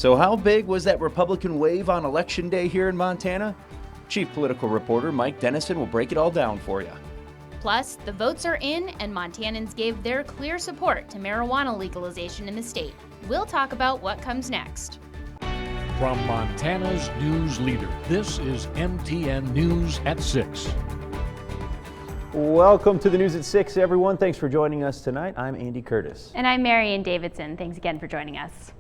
So how big was that Republican wave on Election Day here in Montana? Chief political reporter Mike Dennison will break it all down for you. Plus, the votes are in and Montanans gave their clear support to marijuana legalization in the state. We'll talk about what comes next. From Montana's news leader, this is MTN News at 6. Welcome to the News at 6, everyone. Thanks for joining us tonight. I'm Andy Curtis. And I'm Marian Davidson. Thanks again for joining us.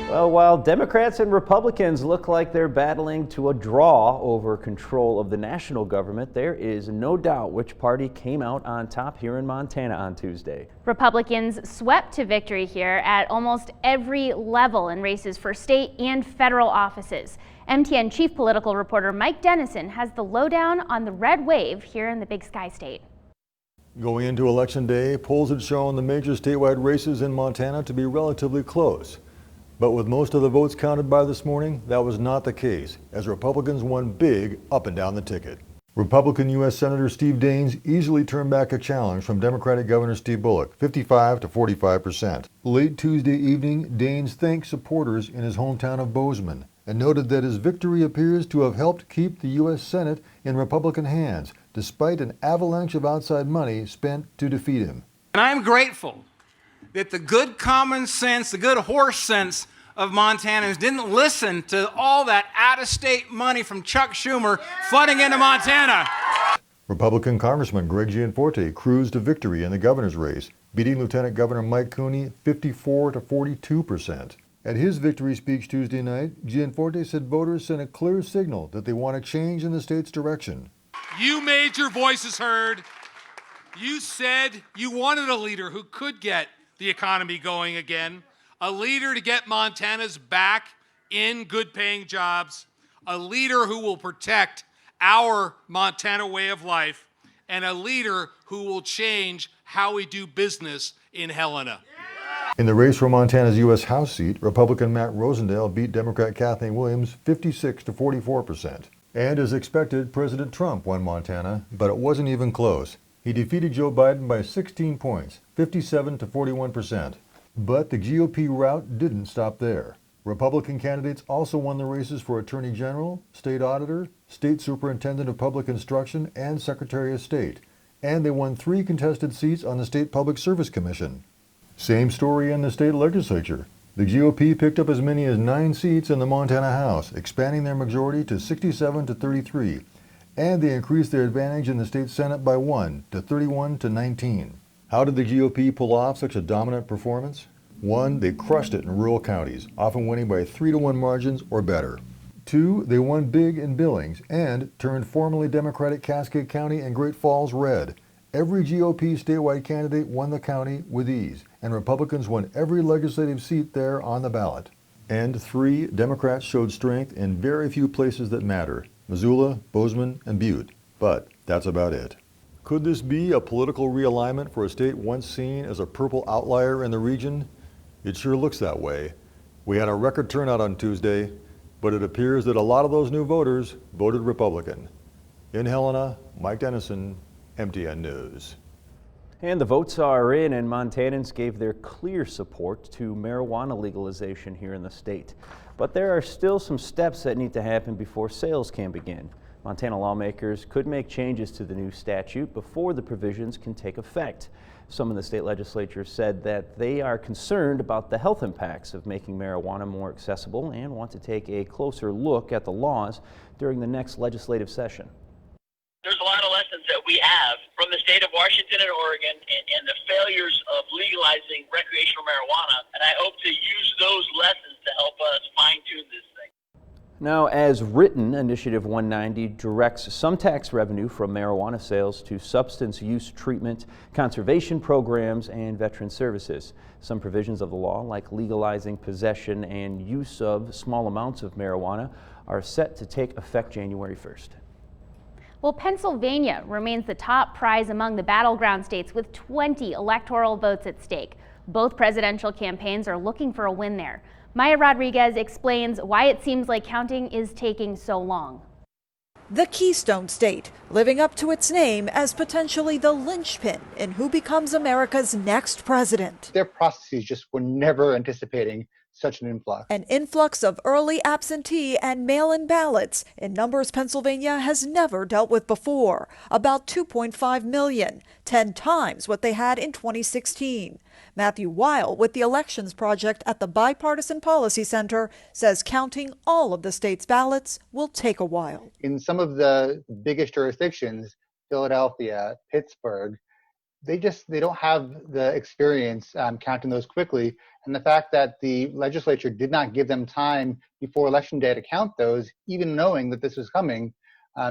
Well, while Democrats and Republicans look like they're battling to a draw over control of the national government, there is no doubt which party came out on top here in Montana on Tuesday. Republicans swept to victory here at almost every level in races for state and federal offices. MTN chief political reporter Mike Dennison has the lowdown on the red wave here in the Big Sky State. Going into Election Day, polls had shown the major statewide races in Montana to be relatively close. But with most of the votes counted by this morning, that was not the case, as Republicans won big up and down the ticket. Republican U.S. Senator Steve Daines easily turned back a challenge from Democratic Governor Steve Bullock, 55 to 45%. Late Tuesday evening, Daines thanked supporters in his hometown of Bozeman and noted that his victory appears to have helped keep the U.S. Senate in Republican hands, despite an avalanche of outside money spent to defeat him. And I'm grateful that the good common sense, the good horse sense of Montanans didn't listen to all that out-of-state money from Chuck Schumer flooding into Montana. Republican Congressman Greg Gianforte cruised to victory in the governor's race, beating Lieutenant Governor Mike Cooney 54 to 42%. At his victory speech Tuesday night, Gianforte said voters sent a clear signal that they want a change in the state's direction. You made your voices heard. You said you wanted a leader who could get the economy going again, a leader to get Montana's back in good-paying jobs, a leader who will protect our Montana way of life, and a leader who will change how we do business in Helena. In the race for Montana's U.S. House seat, Republican Matt Rosendale beat Democrat Kathleen Williams 56 to 44%. And as expected, President Trump won Montana, but it wasn't even close. He defeated Joe Biden by 16 points, 57 to 41%. But the GOP rout didn't stop there. Republican candidates also won the races for Attorney General, State Auditor, State Superintendent of Public Instruction, and Secretary of State. And they won 3 contested seats on the State Public Service Commission. Same story in the state legislature. The GOP picked up as many as 9 seats in the Montana House, expanding their majority to 67 to 33. And they increased their advantage in the state Senate by 1 to 31 to 19. How did the GOP pull off such a dominant performance? 1, they crushed it in rural counties, often winning by 3-to-1 margins or better. 2, they won big in Billings and turned formerly Democratic Cascade County and Great Falls red. Every GOP statewide candidate won the county with ease, and Republicans won every legislative seat there on the ballot. And 3, Democrats showed strength in very few places that matter: Missoula, Bozeman, and Butte. But that's about it. Could this be a political realignment for a state once seen as a purple outlier in the region? It sure looks that way. We had a record turnout on Tuesday, but it appears that a lot of those new voters voted Republican. In Helena, Mike Dennison, MTN News. And the votes are in, and Montanans gave their clear support to marijuana legalization here in the state. But there are still some steps that need to happen before sales can begin. Montana lawmakers could make changes to the new statute before the provisions can take effect. Some in the state legislature said that they are concerned about the health impacts of making marijuana more accessible and want to take a closer look at the laws during the next legislative session. There's a lot of lessons that we have from the state of Washington and Oregon and the failures of legalizing recreational marijuana, and I hope to use those lessons to help us fine-tune this thing. Now, as written, Initiative 190 directs some tax revenue from marijuana sales to substance use treatment, conservation programs, and veteran services. Some provisions of the law, like legalizing possession and use of small amounts of marijuana, are set to take effect January 1st. Well, Pennsylvania remains the top prize among the battleground states with 20 electoral votes at stake. Both presidential campaigns are looking for a win there. Maya Rodriguez explains why it seems like counting is taking so long. The Keystone State, living up to its name as potentially the linchpin in who becomes America's next president. Their processes just were never anticipating such an influx. An influx of early absentee and mail-in ballots in numbers Pennsylvania has never dealt with before, about 2.5 million, 10 times what they had in 2016. Matthew Weil with the Elections Project at the Bipartisan Policy Center says counting all of the state's ballots will take a while. In some of the biggest jurisdictions, Philadelphia, Pittsburgh, they don't have the experience counting those quickly. And the fact that the legislature did not give them time before Election Day to count those, even knowing that this was coming,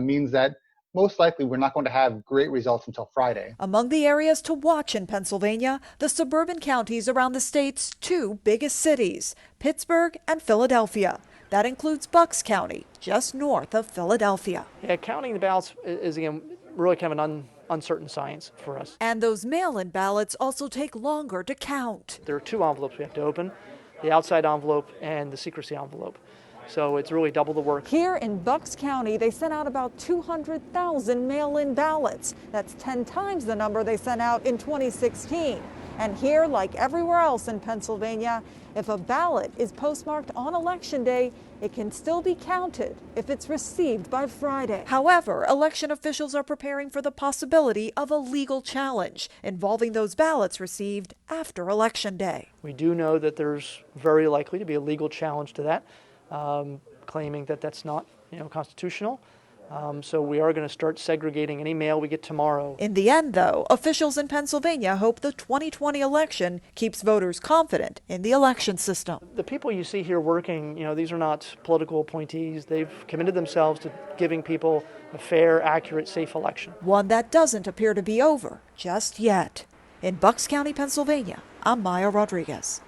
means that most likely we're not going to have great results until Friday. Among the areas to watch in Pennsylvania, the suburban counties around the state's two biggest cities, Pittsburgh and Philadelphia. That includes Bucks County, just north of Philadelphia. Yeah, counting the ballots is again really kind of an uncertain science for us. And those mail-in ballots also take longer to count. There are two envelopes we have to open, the outside envelope and the secrecy envelope. So it's really double the work. Here in Bucks County, they sent out about 200,000 mail-in ballots. That's 10 times the number they sent out in 2016. And here, like everywhere else in Pennsylvania, if a ballot is postmarked on Election Day, it can still be counted if it's received by Friday. However, election officials are preparing for the possibility of a legal challenge involving those ballots received after Election Day. We do know that there's very likely to be a legal challenge to that, claiming that that's not, constitutional. So we are going to start segregating any mail we get tomorrow. In the end, though, officials in Pennsylvania hope the 2020 election keeps voters confident in the election system. The people you see here working, these are not political appointees. They've committed themselves to giving people a fair, accurate, safe election. One that doesn't appear to be over just yet. In Bucks County, Pennsylvania, I'm Maya Rodriguez.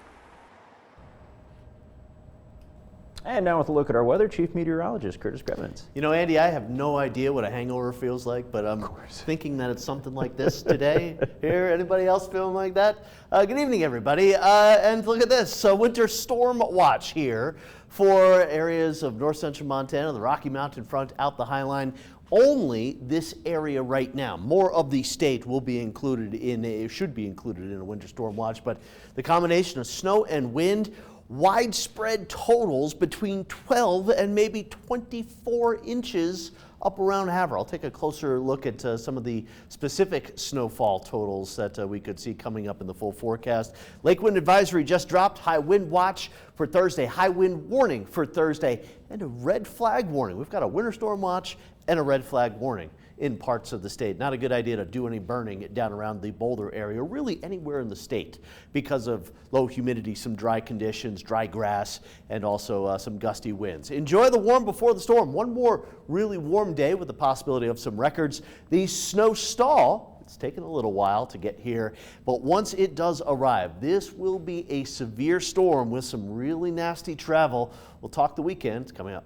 And now with a look at our weather, Chief Meteorologist Curtis Grevens. Andy, I have no idea what a hangover feels like, but I'm thinking that it's something like this today. Here, anybody else feeling like that? Good evening, everybody. And look at this, winter storm watch here for areas of north central Montana, the Rocky Mountain front out the High Line. Only this area right now. More of the state will be should be included in a winter storm watch, but the combination of snow and wind, widespread totals between 12 and maybe 24 inches up around Havre. I'll take a closer look at some of the specific snowfall totals that we could see coming up in the full forecast. Lake wind advisory just dropped, high wind watch for Thursday, high wind warning for Thursday, and a red flag warning. We've got a winter storm watch and a red flag warning in parts of the state. Not a good idea to do any burning down around the Boulder area, really anywhere in the state, because of low humidity, some dry conditions, dry grass, and also some gusty winds. Enjoy the warm before the storm. One more really warm day with the possibility of some records. The snow stall, it's taken a little while to get here, but once it does arrive, this will be a severe storm with some really nasty travel. We'll talk the weekend. It's coming up.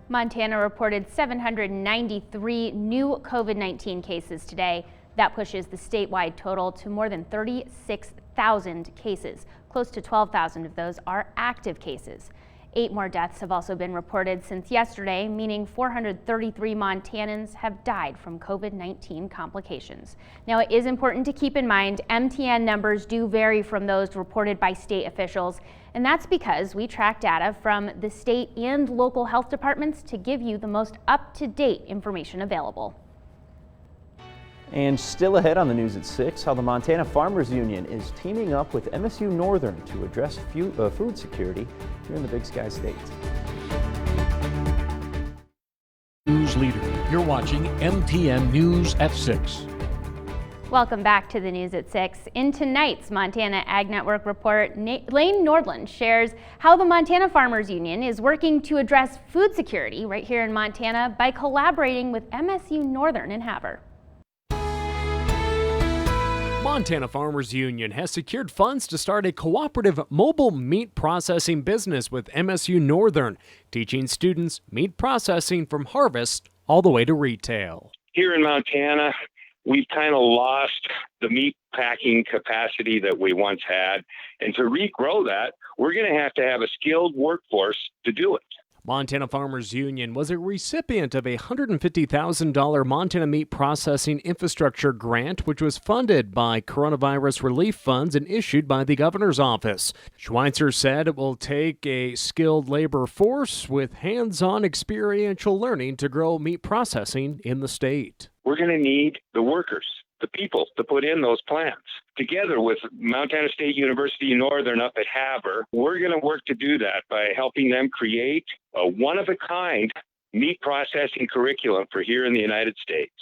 Montana reported 793 new COVID-19 cases today. That pushes the statewide total to more than 36,000 cases. Close to 12,000 of those are active cases. 8 more deaths have also been reported since yesterday, meaning 433 Montanans have died from COVID-19 complications. Now, it is important to keep in mind MTN numbers do vary from those reported by state officials, and that's because we track data from the state and local health departments to give you the most up-to-date information available. And still ahead on the news at 6, how the Montana Farmers Union is teaming up with MSU Northern to address food security here in the Big Sky State. News leader. You're watching MTN News at 6. Welcome back to the news at 6. In tonight's Montana Ag Network report, Lane Nordland shares how the Montana Farmers Union is working to address food security right here in Montana by collaborating with MSU Northern in Havre. Montana Farmers Union has secured funds to start a cooperative mobile meat processing business with MSU Northern, teaching students meat processing from harvest all the way to retail. Here in Montana, we've kind of lost the meat packing capacity that we once had. And to regrow that, we're going to have a skilled workforce to do it. Montana Farmers Union was a recipient of a $150,000 Montana Meat Processing Infrastructure Grant, which was funded by coronavirus relief funds and issued by the governor's office. Schweitzer said it will take a skilled labor force with hands-on experiential learning to grow meat processing in the state. We're going to need the workers, the people to put in those plants. Together with Montana State University Northern up at Havre, we're going to work to do that by helping them create a one-of-a-kind meat processing curriculum for here in the United States.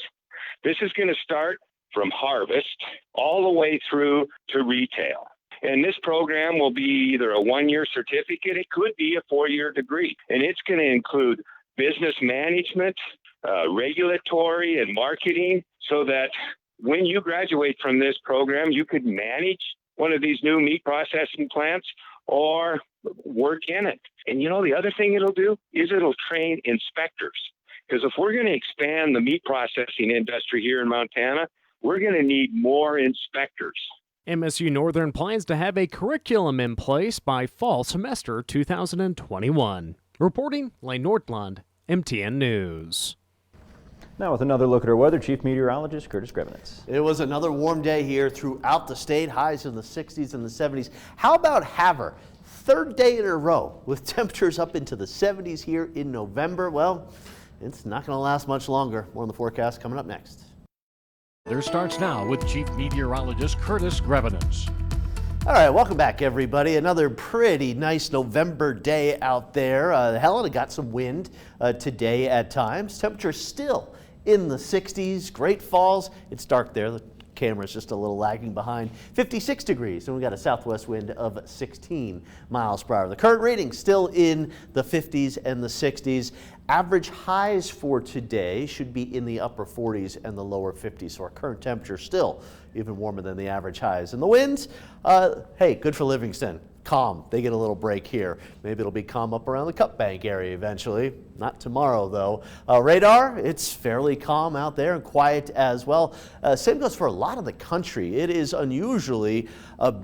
This is going to start from harvest all the way through to retail. And this program will be either a one-year certificate, it could be a four-year degree. And it's going to include business management, regulatory and marketing, so that when you graduate from this program, you could manage one of these new meat processing plants or work in it. And the other thing it'll do is it'll train inspectors. Because if we're going to expand the meat processing industry here in Montana, we're going to need more inspectors. MSU Northern plans to have a curriculum in place by fall semester 2021. Reporting, Lane Nordlund, MTN News. Now with another look at our weather, Chief Meteorologist Curtis Grebenitz. It was another warm day here throughout the state, highs in the 60s and the 70s. How about Havre? Third day in a row with temperatures up into the 70s here in November. Well, it's not going to last much longer. More on the forecast coming up next. There starts now with Chief Meteorologist Curtis Grebenitz. All right, welcome back, everybody. Another pretty nice November day out there. Helena got some wind today at times. Temperature still in the 60s. Great Falls. It's dark there. The camera's just a little lagging behind. 56 degrees, and we got a southwest wind of 16 miles per hour. The current reading still in the 50s and the 60s. Average highs for today should be in the upper 40s and the lower 50s. So our current temperature still even warmer than the average highs. And the winds, hey, good for Livingston. Calm. They get a little break here. Maybe it'll be calm up around the Cup Bank area eventually. Not tomorrow, though. Radar, it's fairly calm out there and quiet as well. Same goes for a lot of the country. It is unusually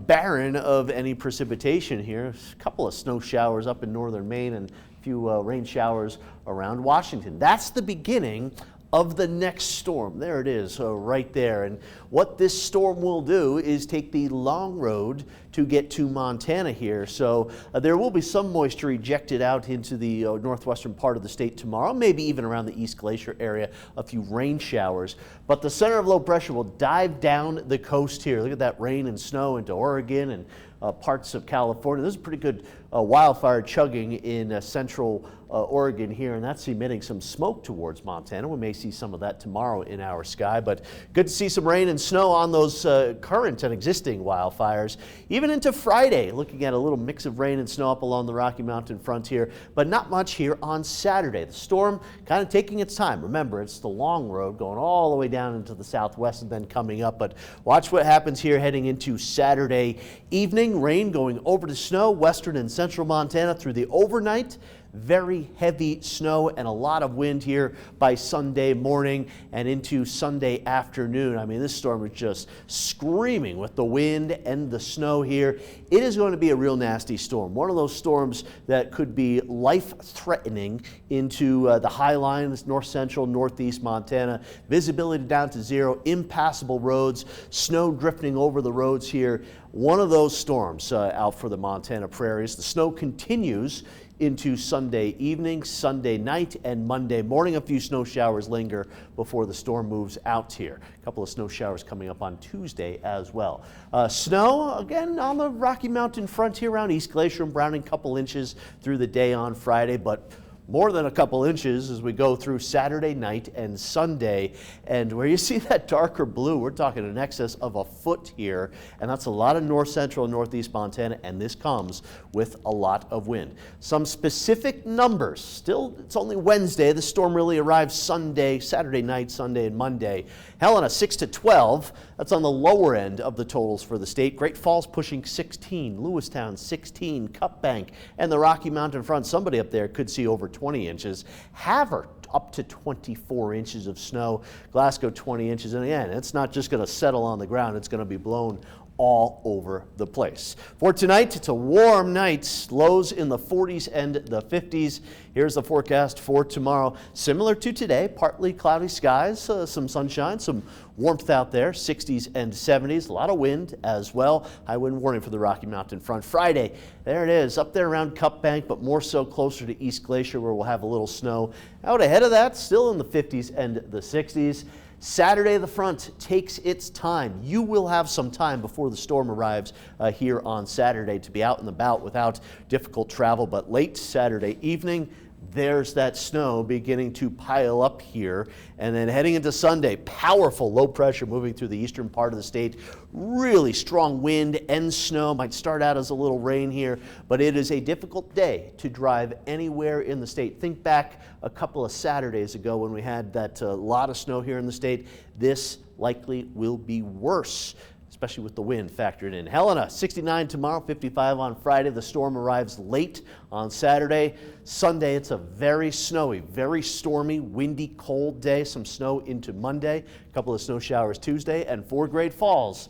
barren of any precipitation here. A couple of snow showers up in northern Maine and a few rain showers around Washington. That's the beginning of the next storm. There it is, right there. And what this storm will do is take the long road to get to Montana here. So there will be some moisture ejected out into the northwestern part of the state tomorrow, maybe even around the East Glacier area, a few rain showers. But the center of low pressure will dive down the coast here. Look at that rain and snow into Oregon and parts of California. This is pretty good wildfire chugging in central Oregon here, and that's emitting some smoke towards Montana. We may see some of that tomorrow in our sky, but good to see some rain and snow on those current and existing wildfires. Even into Friday, looking at a little mix of rain and snow up along the Rocky Mountain frontier, but not much here on Saturday. The storm kind of taking its time. Remember, it's the long road going all the way down into the southwest and then coming up, but watch what happens here heading into Saturday evening. Rain going over to snow, western and central Montana through the overnight. Very heavy snow and a lot of wind here by Sunday morning and into Sunday afternoon. I mean, this storm is just screaming with the wind and the snow here. It is going to be a real nasty storm. One of those storms that could be life-threatening into the high lines, north central, northeast Montana. Visibility down to zero, impassable roads, snow drifting over the roads here. One of those storms out for the Montana prairies. The snow continues into Sunday evening, Sunday night, and Monday morning. A few snow showers linger before the storm moves out here. A couple of snow showers coming up on Tuesday as well. Snow, again, on the Rocky Mountain frontier around East Glacier and Browning, couple inches through the day on Friday, but more than a couple inches as we go through Saturday night and Sunday. And where you see that darker blue, we're talking in excess of a foot here. And that's a lot of north central and northeast Montana. And this comes with a lot of wind. Some specific numbers. Still, it's only Wednesday. The storm really arrives Sunday, Saturday night, Sunday, and Monday. Helena 6 to 12. That's on the lower end of the totals for the state. Great Falls pushing 16. Lewistown 16. Cup Bank and the Rocky Mountain front. Somebody up there could see over 20 inches. Havre up to 24 inches of snow. Glasgow 20 inches. And again, it's not just going to settle on the ground. It's going to be blown all over the place. For tonight, it's a warm night, lows in the 40s and the 50s. Here's the forecast for tomorrow. Similar to today, partly cloudy skies, some sunshine, some warmth out there, 60s and 70s, a lot of wind as well. High wind warning for the Rocky Mountain front. Friday, there it is, up there around Cup Bank, but more so closer to East Glacier where we'll have a little snow. Out ahead of that, still in the 50s and the 60s. Saturday, the front takes its time. You will have some time before the storm arrives here on Saturday to be out and about without difficult travel, but late Saturday evening, there's that snow beginning to pile up here. And then heading into Sunday, powerful low pressure moving through the eastern part of the state. Really strong wind and snow. Might start out as a little rain here, but it is a difficult day to drive anywhere in the state. Think back a couple of Saturdays ago when we had that lot of snow here in the state. This likely will be worse, especially with the wind factored in. Helena, 69 tomorrow, 55 on Friday. The storm arrives late on Saturday. Sunday, it's a very snowy, very stormy, windy, cold day. Some snow into Monday, a couple of snow showers Tuesday, and 4 Great Falls.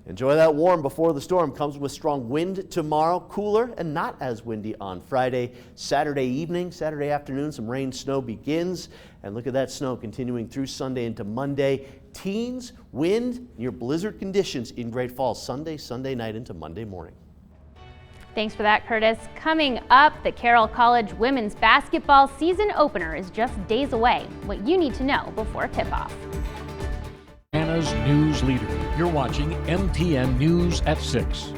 Enjoy that warm before the storm. Comes with strong wind tomorrow, cooler and not as windy on Friday. Saturday evening, Saturday afternoon, some rain, snow begins. And look at that snow continuing through Sunday into Monday. Teens, wind, near blizzard conditions in Great Falls Sunday night into Monday morning. Thanks for that, Curtis. Coming up, the Carroll College women's basketball season opener is just days away. What you need to know before tip-off. Montana's news leader. You're watching MTN News at 6.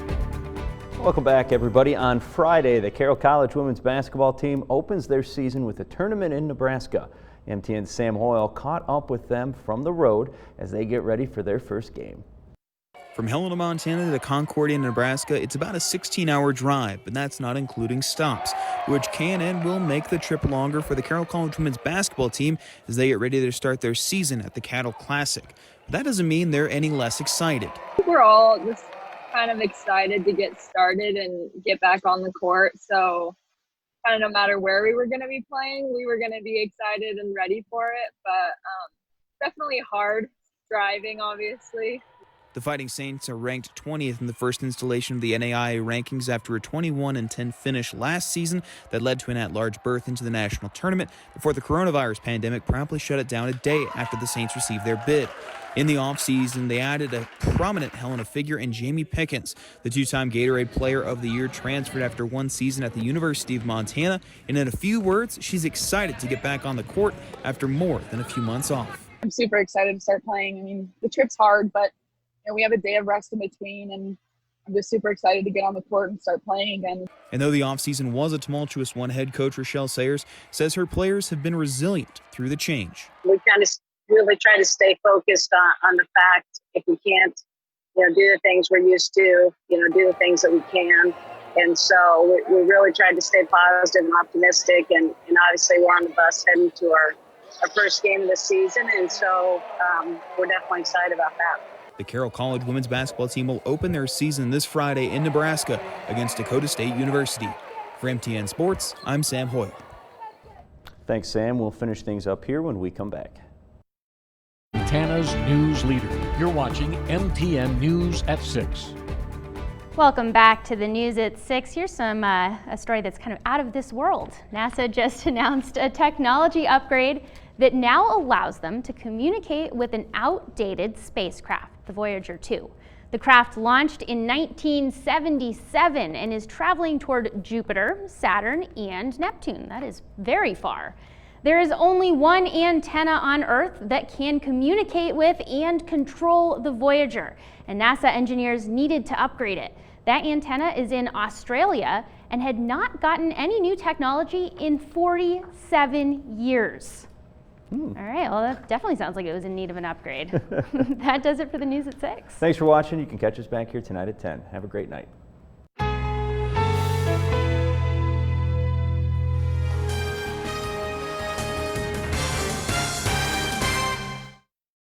Welcome back, everybody. On Friday, the Carroll College women's basketball team opens their season with a tournament in Nebraska. MTN's Sam Hoyle caught up with them from the road as they get ready for their first game. From Helena, Montana to Concordia, Nebraska, it's about a 16-hour drive, but that's not including stops, which can and will make the trip longer for the Carroll College women's basketball team as they get ready to start their season at the Cattle Classic. But that doesn't mean they're any less excited. We're all just kind of excited to get started and get back on the court, so kind of no matter where we were going to be playing, we were going to be excited and ready for it, but definitely hard driving, obviously. The Fighting Saints are ranked 20th in the first installation of the NAIA rankings after a 21-10 finish last season that led to an at-large berth into the national tournament before the coronavirus pandemic promptly shut it down a day after the Saints received their bid. In the offseason, they added a prominent Helena figure in Jamie Pickens. The two-time Gatorade Player of the Year transferred after one season at the University of Montana, and in a few words, she's excited to get back on the court after more than a few months off. I'm super excited to start playing. I mean, the trip's hard, but we have a day of rest in between, and I'm just super excited to get on the court and start playing again. And though the offseason was a tumultuous one, head coach Rochelle Sayers says her players have been resilient through the change. We kind of really try to stay focused on the fact if we can't, do the things we're used to, do the things that we can. And so we really tried to stay positive and optimistic, and obviously we're on the bus heading to our first game of the season, and so we're definitely excited about that. The Carroll College women's basketball team will open their season this Friday in Nebraska against Dakota State University. For MTN Sports, I'm Sam Hoyle. Thanks, Sam. We'll finish things up here when we come back. Montana's news leader. You're watching MTN News at 6. Welcome back to the news at 6. Here's a story that's kind of out of this world. NASA just announced a technology upgrade that now allows them to communicate with an outdated spacecraft, the Voyager 2. The craft launched in 1977 and is traveling toward Jupiter, Saturn, and Neptune. That is very far. There is only one antenna on Earth that can communicate with and control the Voyager, and NASA engineers needed to upgrade it. That antenna is in Australia and had not gotten any new technology in 47 years. All right, well, that definitely sounds like it was in need of an upgrade. That does it for the news at 6. Thanks for watching. You can catch us back here tonight at 10. Have a great night.